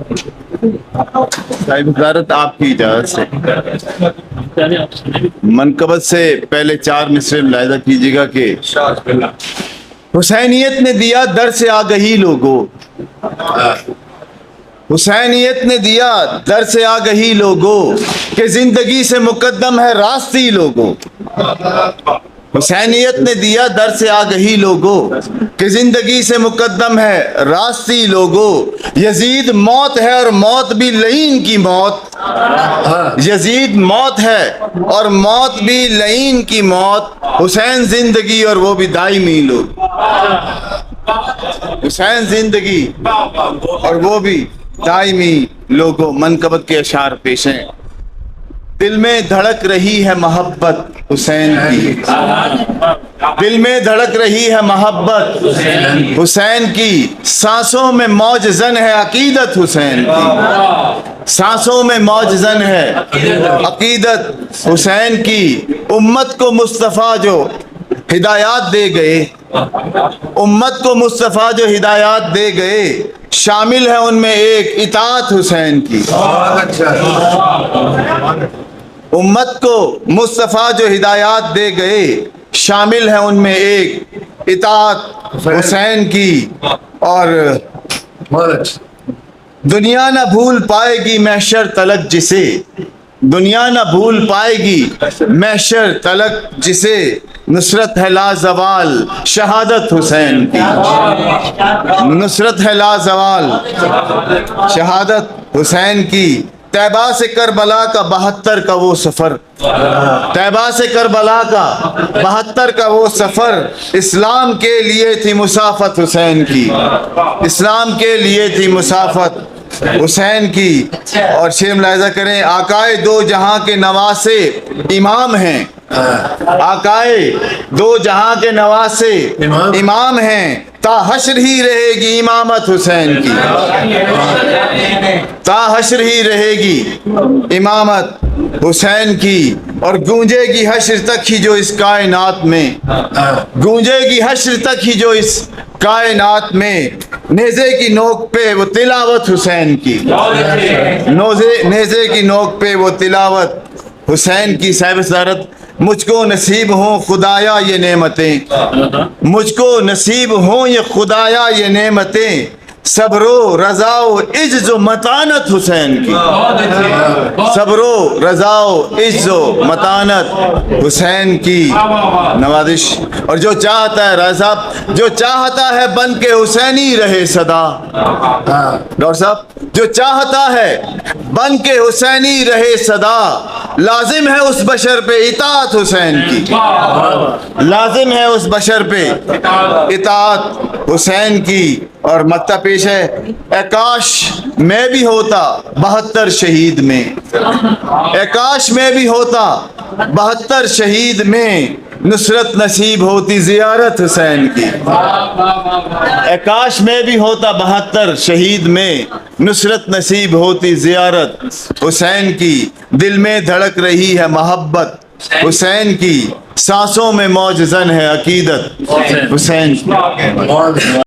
صاحب وزارت آپ کی اجازت سے منقبت سے پہلے 4 مصرے ملاحظہ کیجیے گا کہ حسینیت نے دیا در سے آگہی لوگوں، حسینیت نے دیا در سے آگہی لوگوں کہ زندگی سے مقدم ہے راستی لوگوں، حسینیت نے دیا در سے آگہی لوگوں کہ زندگی سے مقدم ہے راستی لوگوں، یزید موت ہے اور موت بھی لعین کی موت، یزید موت ہے اور موت بھی لعین کی موت، حسین زندگی اور وہ بھی دائمی لوگ، حسین زندگی اور وہ بھی دائمی لوگوں۔ منقبت کے اشعار پیش ہیں۔ دل میں دھڑک رہی ہے محبت حسین کی، دل میں دھڑک رہی ہے محبت حسین کی، سانسوں میں موج زن ہے عقیدت حسین کی، سانسوں میں موج زن ہے عقیدت حسین کی، امت کو مصطفیٰ جو ہدایات دے گئے، امت کو مصطفیٰ جو ہدایات دے گئے، شامل ہے ان میں ایک اطاعت حسین کی، امت کو مصطفیٰ جو ہدایات دے گئے، شامل ہے ان میں ایک اطاعت حسین کی، اور دنیا نہ بھول پائے گی محشر تلک جسے، دنیا نہ بھول پائے گی محشر تلک جسے، نصرت ہے لازوال شہادت حسین کی، نصرت ہے لازوال شہادت حسین کی، طیبہ سے کربلا کا 72 کا وہ سفر، طیبہ سے کربلا کا 72 کا وہ سفر، اسلام کے لیے تھی مسافت حسین کی، اسلام کے لیے تھی مسافت حسین کی۔ اور شعر ملاحظہ کریں، آقائے دو جہاں کے نواسے امام ہیں، آقائے دو جہاں کے نواسے امام ہیں، تا حشر ہی رہے گی امامت حسین کی، تا حشر ہی رہے گی امامت حسین کی، اور گونجے گی حشر تک ہی جو اس کائنات میں، گونجے گی حشر تک ہی جو اس کائنات میں، نیزے کی نوک پہ وہ تلاوت حسین کی، نیزے کی نوک پہ وہ تلاوت حسین کی۔ صاحب صدارت، مجھ کو نصیب ہوں خدایا یہ نعمتیں، مجھ کو نصیب ہوں یہ خدایا یہ نعمتیں، صبر و رضا و عجز و متانت حسین کی، صبر و رضا و عجز و متانت حسین کی نوازش۔ اور جو چاہتا ہے رضا، جو چاہتا ہے بن کے حسینی رہے صدا، ڈاکٹر صاحب، جو چاہتا ہے بن کے حسینی رہے صدا، لازم ہے اس بشر پہ اطاعت حسین کی، لازم ہے اس بشر پہ اطاعت حسین کی۔ اور مکتہ پیش ہے، اے کاش میں بھی ہوتا 72 شہید میں، اے کاش میں بھی ہوتا 72 شہید میں، نصرت نصیب ہوتی زیارت حسین کی، اے کاش میں بھی ہوتا 72 شہید میں، نصرت نصیب ہوتی زیارت حسین کی، دل میں دھڑک رہی ہے محبت حسین کی، سانسوں میں موج زن ہے عقیدت حسین کی۔